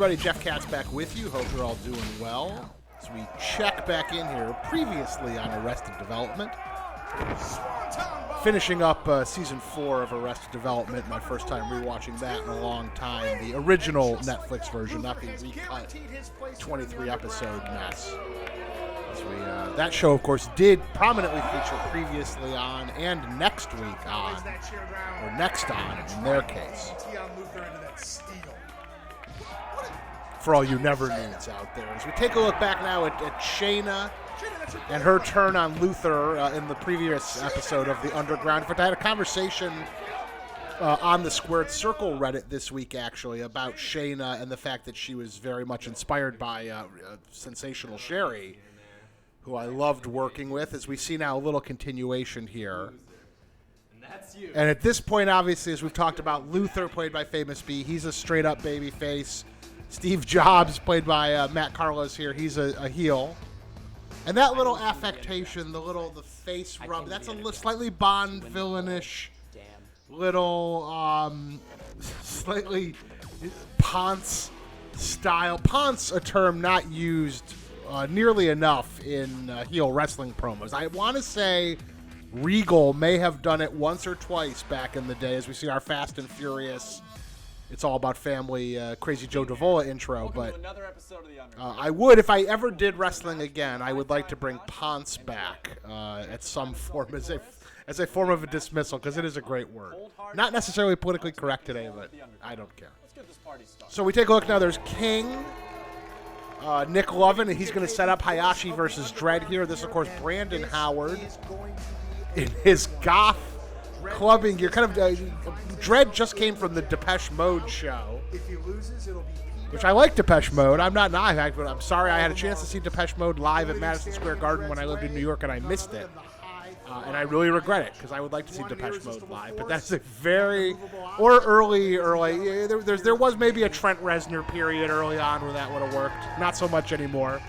everybody. Jeff Katz back with you. Hope you're all doing well. As we check back in here, previously on Arrested Development. Finishing up Season 4 of Arrested Development. My first time rewatching that in a long time. The original Netflix version, not the recut 23-episode mess. As we, that show, of course, did prominently feature previously on and next week on, or next on in their case. For all you never nudes out there. As we take a look back now at Shayna and her turn on Luther in the previous episode of The Underground. In fact, I had a conversation on the Squared Circle Reddit this week, actually, about Shayna and the fact that she was very much inspired by Sensational Sherry, who I loved working with. As we see now a little continuation here. And at this point, obviously, as we've talked about, Luther, played by Famous B, he's a straight-up baby face. Steve Jobs, played by Matt Carlos here, he's a heel. And that little affectation, the face rub, that's a slightly Bond villainish, little, slightly Ponce style. Ponce, a term not used nearly enough in heel wrestling promos. I want to say Regal may have done it once or twice back in the day, as we see our Fast and Furious It's All About Family, Crazy Joe Davola intro, but I would, if I ever did wrestling again, I would like to bring Ponce back at some form as a form of a dismissal, because it is a great word. Not necessarily politically correct today, but I don't care. So we take a look now. There's King, Nick Lovin, and he's going to set up Hayashi versus Dredd here. This, of course, Brandon Howard in his goth clubbing gear. Kind of Dredd just came from the Depeche Mode show, which I like Depeche Mode. I'm not but I'm sorry I had a chance to see Depeche Mode live at Madison Square Garden when I lived in New York, and I missed it. And I really regret it, because I would like to see Depeche Mode live. But that's a very, or early. There was maybe a Trent Reznor period early on where that would have worked. Not so much anymore.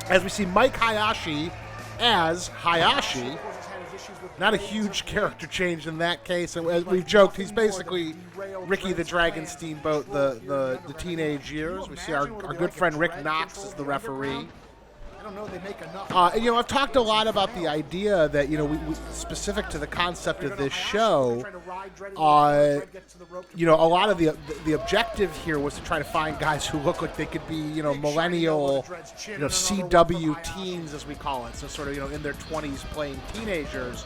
As we see Mike Hayashi as Hayashi. Not a huge character change in that case. And as we've joked, he's basically Ricky the Dragon Steamboat, the teenage years. We see our good friend Rick Knox as the referee. I've talked a lot about the idea that, we specific to the concept of this show, a lot of the objective here was to try to find guys who look like they could be, millennial, CW teens, as we call it. So sort of, in their 20s playing teenagers.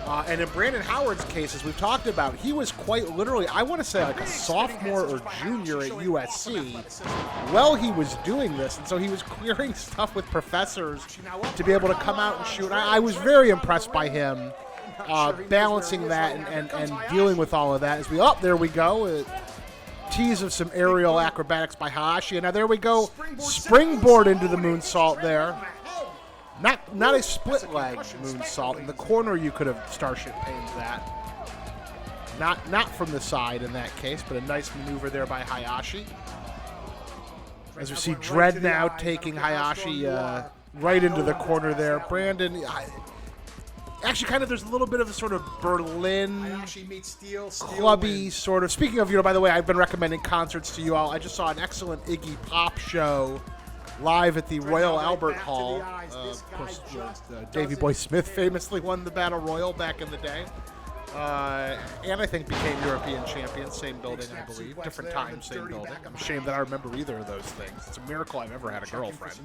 And in Brandon Howard's case, as we've talked about, he was quite literally, I want to say, like a sophomore or junior at USC while he was doing this. And so he was clearing stuff with professors to be able to come out and shoot. I was very impressed by him balancing that and dealing with all of that. There we go. Tease of some aerial acrobatics by Hayashi. And now there we go. Springboard into the moonsault there. Not a split leg moonsault. In the corner you could have Starship Pained that. Not from the side in that case, but a nice maneuver there by Hayashi. As we see Dredd now taking Hayashi right into the corner there. Brandon, actually kind of there's a little bit of a sort of Berlin clubby sort of. Speaking of, by the way, I've been recommending concerts to you all. I just saw an excellent Iggy Pop show live at the Royal Albert Hall. Of course, Davey Boy Smith famously won the Battle Royal back in the day. And I think became European champion. Same building, I believe. Different time, same building. I'm ashamed that I remember either of those things. It's a miracle I've ever had a girlfriend.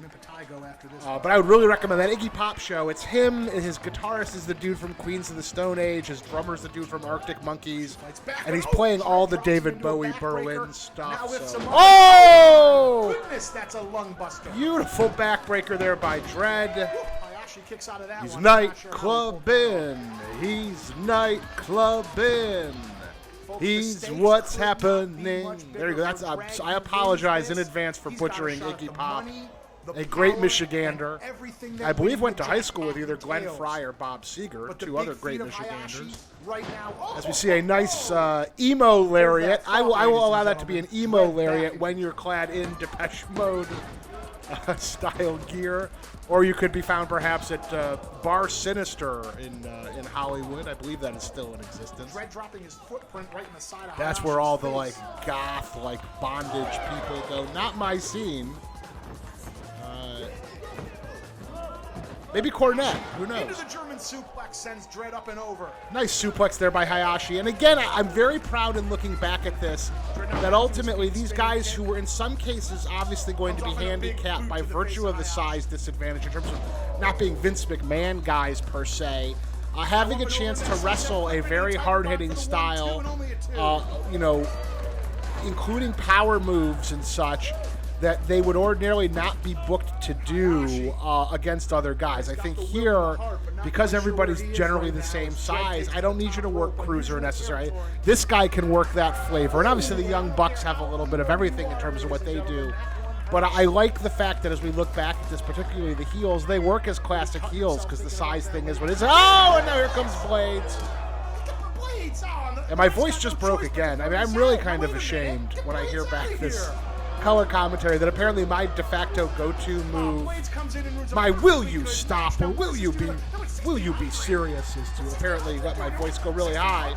But I would really recommend that Iggy Pop show. It's him, and his guitarist is the dude from Queens of the Stone Age. His drummer's the dude from Arctic Monkeys. And he's playing all the David Bowie Berlin stuff. So. Oh! Goodness, that's a lung buster. Beautiful backbreaker there by Dredd. He's nightclubbing. He's nightclubbing. He's what's happening. There you go. I apologize in advance for butchering Iggy Pop. A great Michigander. I believe went to high school with either Glenn Fry or Bob Seger, two other great Michiganders. As we see a nice emo lariat. I will allow that to be an emo lariat when you're clad in Depeche Mode style gear. Or you could be found perhaps at Bar Sinister in Hollywood. I believe that is still in existence. Dread dropping his footprint right in the side of That's Hayashi's where all the face. goth, bondage people go. Not my scene. Maybe Cornette. Who knows? Into the German suplex sends Dread up and over. Nice suplex there by Hayashi. And again, I'm very proud in looking back at this that ultimately these guys who were in some cases obviously going to be handicapped by virtue of the size disadvantage in terms of not being Vince McMahon guys per se, having a chance to wrestle a very hard-hitting style, including power moves and such, that they would ordinarily not be booked to do against other guys. I think here, because everybody's generally the same size, I don't need you to work cruiser necessarily. This guy can work that flavor. And obviously the Young Bucks have a little bit of everything in terms of what they do. But I like the fact that as we look back at this, particularly the heels, they work as classic heels because the size thing is what it is. Oh, and now here comes Blades. And my voice just broke again. I mean, I'm really kind of ashamed when I hear back this color commentary that apparently my de facto go-to move, my will you stop or will you be serious, is to apparently let my voice go really high.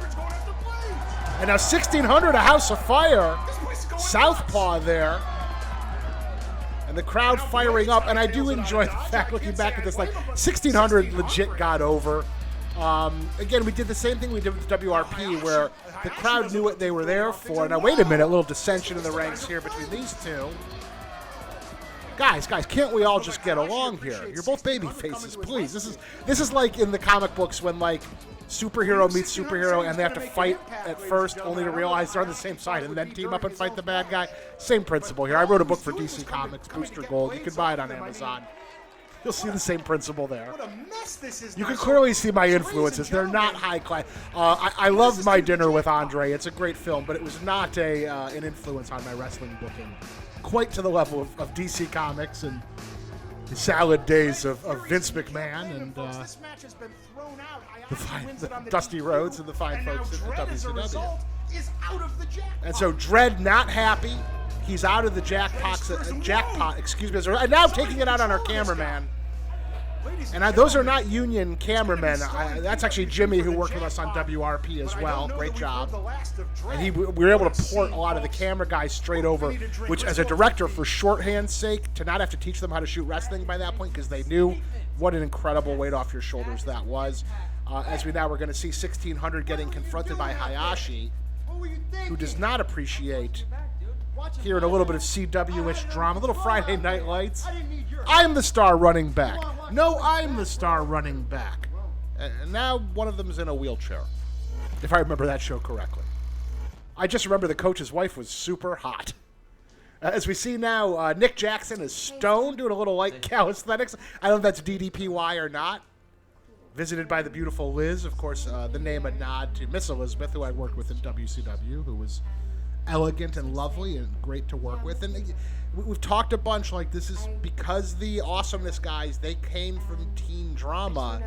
And now 1600, a house of fire, southpaw there, and the crowd firing up. And I do enjoy the fact, looking back at this, 1600 legit got over. Again, we did the same thing we did with WRP, where the crowd knew what they were there for. Now, wait a minute, a little dissension in the ranks here between these two. Guys, can't we all just get along here? You're both baby faces, please. This is like in the comic books when superhero meets superhero and they have to fight at first only to realize they're on the same side and then team up and fight the bad guy. Same principle here. I wrote a book for DC Comics, Booster Gold. You can buy it on Amazon. You'll see the same principle there. You can clearly see my influences. They're not high class. I love My Dinner with Andre. It's a great film, but it was not an influence on my wrestling booking, quite to the level of DC Comics and the salad days of Vince McMahon and the Dusty Rhodes and the fine folks in the WCW. And so Dread not happy. He's out of the jackpot, and now taking it out on our cameraman. And those are not union cameramen. That's actually Jimmy, who worked with us on WRP as well. Great job. And we were able to port a lot of the camera guys straight over, which as a director, for shorthand's sake, to not have to teach them how to shoot wrestling by that point, because they knew what an incredible weight off your shoulders that was. As we now we're going to see 1600 getting confronted by Hayashi, who does not appreciate hearing a little bit of CW-ish drama, a little Friday Night Lights. I'm the star running back. No, I'm the star running back. And now one of them is in a wheelchair, if I remember that show correctly. I just remember the coach's wife was super hot. As we see now, Nick Jackson is stoned, doing a little light calisthenics. I don't know if that's DDPY or not. Visited by the beautiful Liz, of course, the name a nod to Miss Elizabeth, who I worked with in WCW, who was elegant and lovely and great to work with. And we've talked a bunch, this is because the Awesomeness guys, they came from teen drama,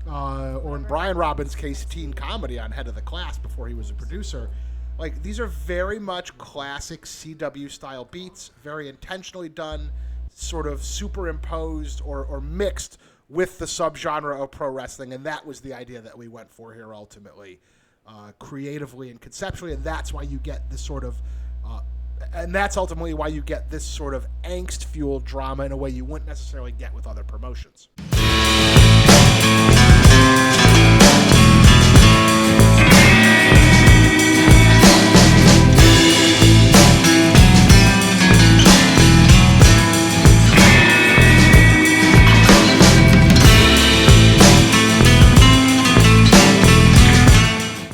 or in Brian Robbins' case, teen comedy on Head of the Class before he was a producer. These are very much classic CW style beats, very intentionally done, sort of superimposed or mixed with the subgenre of pro wrestling, and that was the idea that we went for here ultimately. Creatively and conceptually, and that's why you get this sort of and that's ultimately why you get this sort of angst-fueled drama in a way you wouldn't necessarily get with other promotions.